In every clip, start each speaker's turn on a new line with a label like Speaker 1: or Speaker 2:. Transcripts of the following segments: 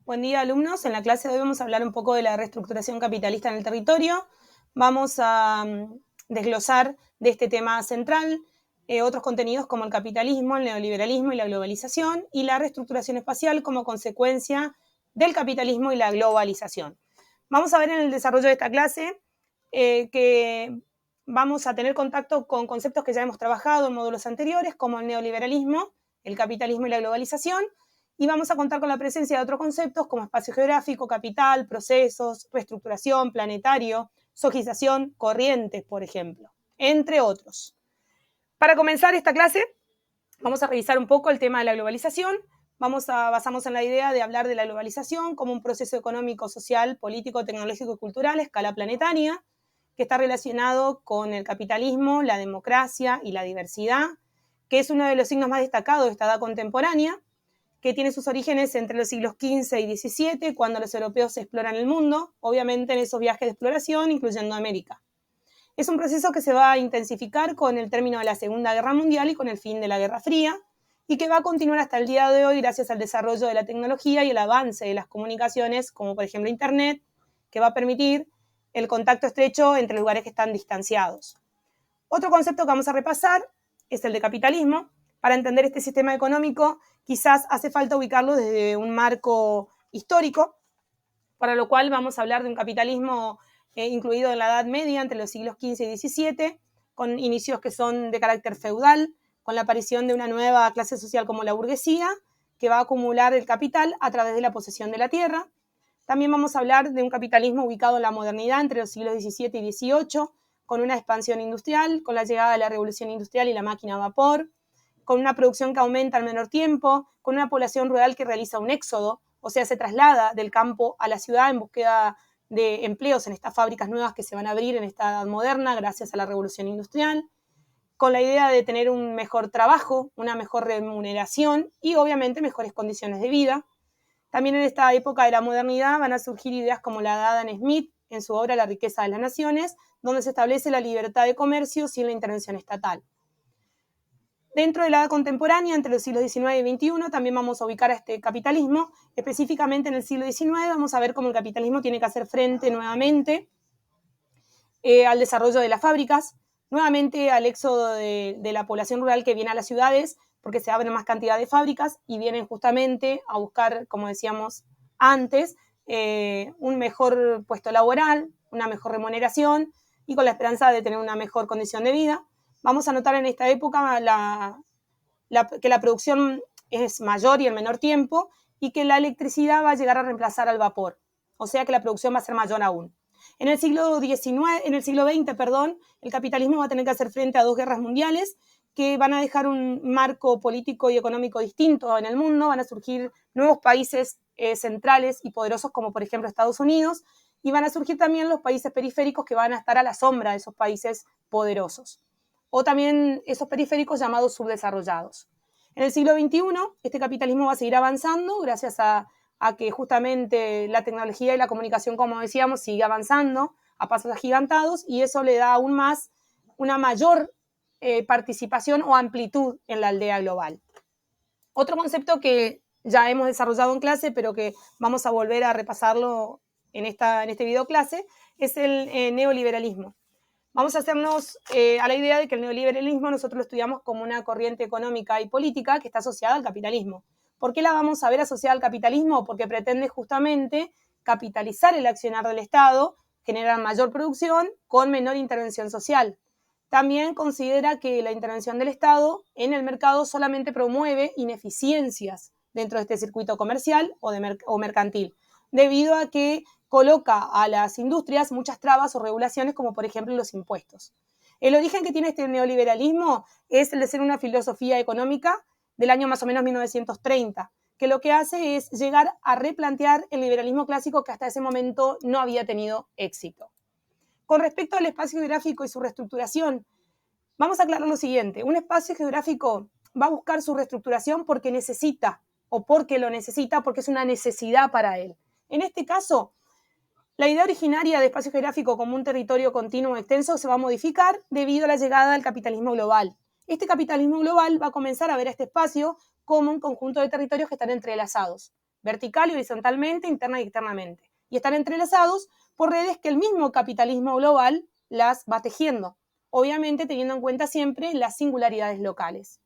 Speaker 1: Buen día, alumnos. En la clase de hoy vamos a hablar un poco de la reestructuración capitalista en el territorio. Vamos a desglosar de este tema central otros contenidos como el capitalismo, el neoliberalismo y la globalización, y la reestructuración espacial como consecuencia del capitalismo y la globalización. Vamos a ver en el desarrollo de esta clase que vamos a tener contacto con conceptos que ya hemos trabajado en módulos anteriores, como el neoliberalismo, el capitalismo y la globalización, y vamos a contar con la presencia de otros conceptos como espacio geográfico, capital, procesos, reestructuración, planetario, zojización, corrientes, por ejemplo, entre otros. Para comenzar esta clase, vamos a revisar un poco el tema de la globalización. Vamos a basarnos en la idea de hablar de la globalización como un proceso económico, social, político, tecnológico y cultural a escala planetaria, que está relacionado con el capitalismo, la democracia y la diversidad, que es uno de los signos más destacados de esta edad contemporánea, que tiene sus orígenes entre los siglos XV y XVII, cuando los europeos exploran el mundo, obviamente en esos viajes de exploración, incluyendo América. Es un proceso que se va a intensificar con el término de la Segunda Guerra Mundial y con el fin de la Guerra Fría, y que va a continuar hasta el día de hoy gracias al desarrollo de la tecnología y el avance de las comunicaciones, como por ejemplo Internet, que va a permitir el contacto estrecho entre lugares que están distanciados. Otro concepto que vamos a repasar es el de capitalismo. Para entender este sistema económico, quizás hace falta ubicarlo desde un marco histórico, para lo cual vamos a hablar de un capitalismo incluido en la Edad Media, entre los siglos XV y XVII, con inicios que son de carácter feudal, con la aparición de una nueva clase social como la burguesía, que va a acumular el capital a través de la posesión de la tierra. También vamos a hablar de un capitalismo ubicado en la modernidad, entre los siglos XVII y XVIII, con una expansión industrial, con la llegada de la revolución industrial y la máquina a vapor, con una producción que aumenta al menor tiempo, con una población rural que realiza un éxodo, o sea, se traslada del campo a la ciudad en búsqueda de empleos en estas fábricas nuevas que se van a abrir en esta edad moderna gracias a la revolución industrial, con la idea de tener un mejor trabajo, una mejor remuneración y obviamente mejores condiciones de vida. También en esta época de la modernidad van a surgir ideas como la de Adam Smith en su obra La riqueza de las naciones, donde se establece la libertad de comercio sin la intervención estatal. Dentro de la edad contemporánea, entre los siglos XIX y XXI, también vamos a ubicar a este capitalismo. Específicamente en el siglo XIX vamos a ver cómo el capitalismo tiene que hacer frente nuevamente al desarrollo de las fábricas, nuevamente al éxodo de la población rural que viene a las ciudades, porque se abren más cantidad de fábricas y vienen justamente a buscar, como decíamos antes, un mejor puesto laboral, una mejor remuneración y con la esperanza de tener una mejor condición de vida. Vamos a notar en esta época que la producción es mayor y en menor tiempo y que la electricidad va a llegar a reemplazar al vapor, o sea que la producción va a ser mayor aún. En el siglo XX, el capitalismo va a tener que hacer frente a dos guerras mundiales que van a dejar un marco político y económico distinto en el mundo, van a surgir nuevos países centrales y poderosos como por ejemplo Estados Unidos, y van a surgir también los países periféricos que van a estar a la sombra de esos países poderosos, o también esos periféricos llamados subdesarrollados. En el siglo XXI, este capitalismo va a seguir avanzando gracias a que justamente la tecnología y la comunicación, como decíamos, sigue avanzando a pasos agigantados y eso le da aún más una mayor participación o amplitud en la aldea global. Otro concepto que ya hemos desarrollado en clase, pero que vamos a volver a repasarlo en este video clase, es el neoliberalismo. Vamos a hacernos a la idea de que el neoliberalismo nosotros lo estudiamos como una corriente económica y política que está asociada al capitalismo. ¿Por qué la vamos a ver asociada al capitalismo? Porque pretende justamente capitalizar el accionar del Estado, generar mayor producción con menor intervención social. También considera que la intervención del Estado en el mercado solamente promueve ineficiencias dentro de este circuito comercial o mercantil, debido a que coloca a las industrias muchas trabas o regulaciones, como por ejemplo los impuestos. El origen que tiene este neoliberalismo es el de ser una filosofía económica del año más o menos 1930, que lo que hace es llegar a replantear el liberalismo clásico que hasta ese momento no había tenido éxito. Con respecto al espacio geográfico y su reestructuración, vamos a aclarar lo siguiente. Un espacio geográfico va a buscar su reestructuración porque necesita, o porque lo necesita, porque es una necesidad para él. En este caso, la idea originaria de espacio geográfico como un territorio continuo extenso se va a modificar debido a la llegada del capitalismo global. Este capitalismo global va a comenzar a ver a este espacio como un conjunto de territorios que están entrelazados. vertical y horizontalmente, interna y externamente. Y están entrelazados por redes que el mismo capitalismo global las va tejiendo, obviamente teniendo en cuenta siempre las singularidades locales.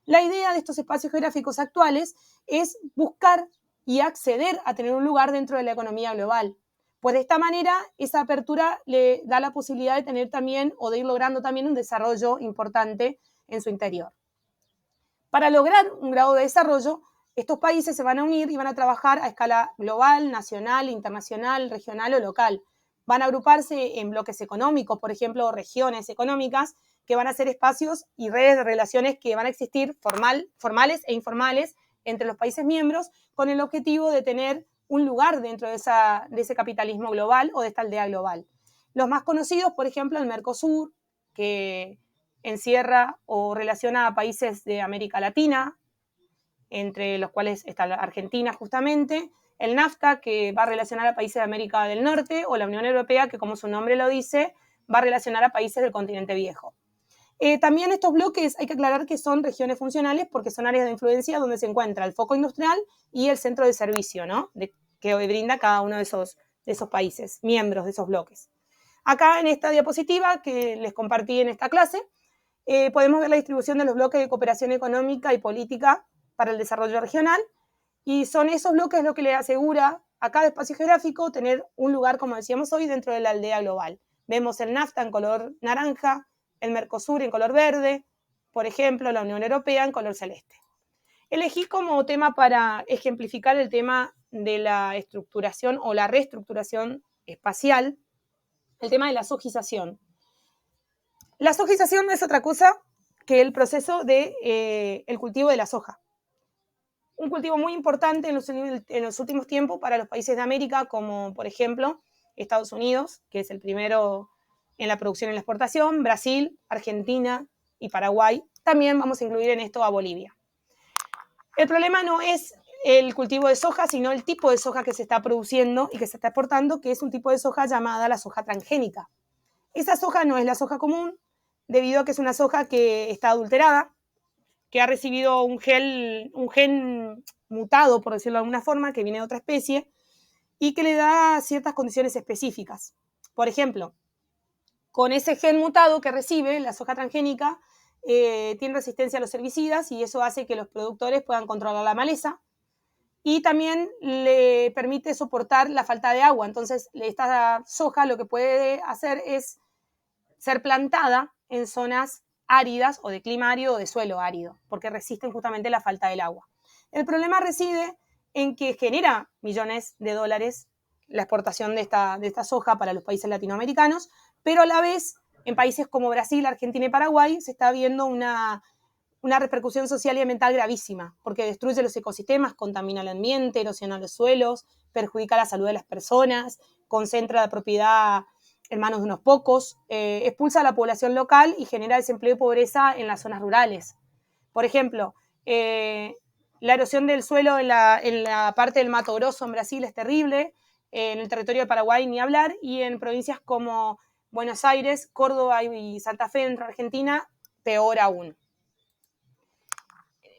Speaker 1: La idea de estos espacios geográficos actuales es buscar y acceder a tener un lugar dentro de la economía global. Pues de esta manera, esa apertura le da la posibilidad de tener también o de ir logrando también un desarrollo importante en su interior. Para lograr un grado de desarrollo, estos países se van a unir y van a trabajar a escala global, nacional, internacional, regional o local. Van a agruparse en bloques económicos, por ejemplo, regiones económicas, que van a ser espacios y redes de relaciones que van a existir formales e informales entre los países miembros, con el objetivo de tener un lugar dentro de ese capitalismo global o de esta aldea global. Los más conocidos, por ejemplo, el Mercosur, que encierra o relaciona a países de América Latina, entre los cuales está la Argentina justamente, el NAFTA, que va a relacionar a países de América del Norte, o la Unión Europea, que como su nombre lo dice, va a relacionar a países del continente viejo. También estos bloques hay que aclarar que son regiones funcionales porque son áreas de influencia donde se encuentra el foco industrial y el centro de servicio, ¿no? Que brinda cada uno de esos países, miembros de esos bloques. Acá en esta diapositiva que les compartí en esta clase, podemos ver la distribución de los bloques de cooperación económica y política para el desarrollo regional, y son esos bloques lo que le asegura a cada espacio geográfico tener un lugar, como decíamos hoy, dentro de la aldea global. Vemos el NAFTA en color naranja, el Mercosur en color verde, por ejemplo, la Unión Europea en color celeste. Elegí como tema para ejemplificar el tema de la estructuración o la reestructuración espacial, el tema de la sojización. La sojización no es otra cosa que el proceso de el cultivo de la soja. Un cultivo muy importante en los últimos tiempos para los países de América, como por ejemplo Estados Unidos, que es el primero en la producción y la exportación, Brasil, Argentina y Paraguay. También vamos a incluir en esto a Bolivia. El problema no es el cultivo de soja, sino el tipo de soja que se está produciendo y que se está exportando, que es un tipo de soja llamada la soja transgénica. Esa soja no es la soja común, debido a que es una soja que está adulterada, que ha recibido un gen mutado, por decirlo de alguna forma, que viene de otra especie, y que le da ciertas condiciones específicas. Por ejemplo, con ese gen mutado que recibe, la soja transgénica tiene resistencia a los herbicidas y eso hace que los productores puedan controlar la maleza y también le permite soportar la falta de agua. Entonces, esta soja lo que puede hacer es ser plantada en zonas áridas o de clima árido o de suelo árido, porque resisten justamente la falta del agua. El problema reside en que genera millones de dólares la exportación de esta soja para los países latinoamericanos, pero a la vez en países como Brasil, Argentina y Paraguay se está viendo una repercusión social y ambiental gravísima, porque destruye los ecosistemas, contamina el ambiente, erosiona los suelos, perjudica la salud de las personas, concentra la propiedad en manos de unos pocos, expulsa a la población local y genera desempleo y pobreza en las zonas rurales. Por ejemplo, la erosión del suelo en la parte del Mato Grosso en Brasil es terrible, en el territorio de Paraguay ni hablar, y en provincias como Buenos Aires, Córdoba y Santa Fe en Argentina, peor aún.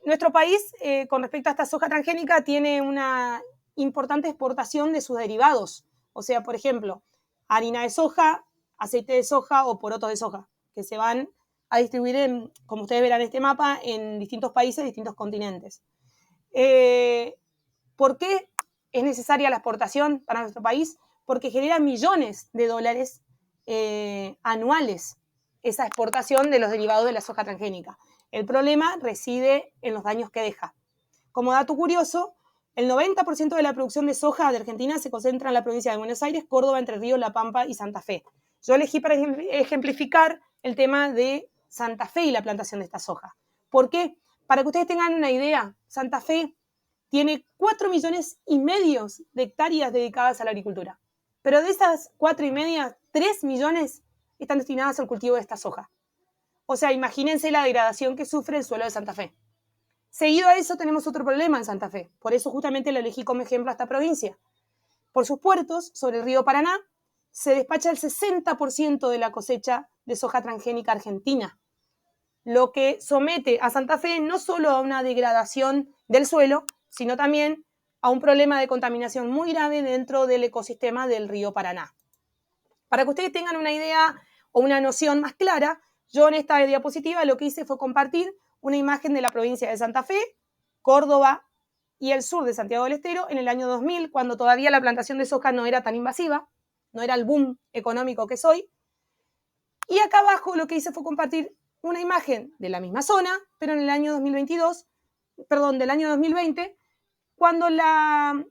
Speaker 1: Nuestro país, con respecto a esta soja transgénica, tiene una importante exportación de sus derivados. O sea, por ejemplo, harina de soja, aceite de soja o porotos de soja, que se van a distribuir, como ustedes verán en este mapa, en distintos países, distintos continentes. ¿Por qué es necesaria la exportación para nuestro país? Porque genera millones de dólares anuales esa exportación de los derivados de la soja transgénica. El problema reside en los daños que deja. Como dato curioso, el 90% de la producción de soja de Argentina se concentra en la provincia de Buenos Aires, Córdoba, Entre Ríos, La Pampa y Santa Fe. Yo elegí para ejemplificar el tema de Santa Fe y la plantación de esta soja. ¿Por qué? Para que ustedes tengan una idea, Santa Fe tiene 4,5 millones de hectáreas dedicadas a la agricultura. Pero de esas 4,5, 3 millones están destinadas al cultivo de esta soja. O sea, imagínense la degradación que sufre el suelo de Santa Fe. Seguido a eso tenemos otro problema en Santa Fe. Por eso justamente lo elegí como ejemplo a esta provincia. Por sus puertos, sobre el río Paraná, se despacha el 60% de la cosecha de soja transgénica argentina, lo que somete a Santa Fe no solo a una degradación del suelo, sino también a un problema de contaminación muy grave dentro del ecosistema del río Paraná. Para que ustedes tengan una idea o una noción más clara, yo en esta diapositiva lo que hice fue compartir una imagen de la provincia de Santa Fe, Córdoba y el sur de Santiago del Estero en el año 2000, cuando todavía la plantación de soja no era tan invasiva, no era el boom económico que es hoy. Y acá abajo lo que hice fue compartir una imagen de la misma zona, pero en el año 2020, cuando la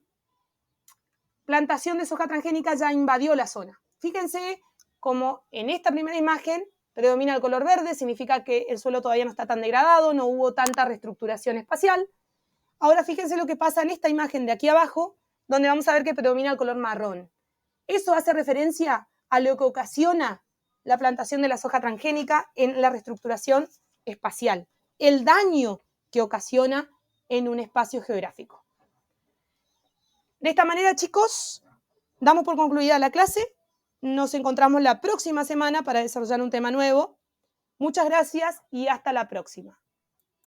Speaker 1: plantación de soja transgénica ya invadió la zona. Fíjense cómo en esta primera imagen predomina el color verde, significa que el suelo todavía no está tan degradado, no hubo tanta reestructuración espacial. Ahora fíjense lo que pasa en esta imagen de aquí abajo, donde vamos a ver que predomina el color marrón. Eso hace referencia a lo que ocasiona la plantación de la soja transgénica en la reestructuración espacial, el daño que ocasiona en un espacio geográfico. De esta manera, chicos, damos por concluida la clase. Nos encontramos la próxima semana para desarrollar un tema nuevo. Muchas gracias y hasta la próxima.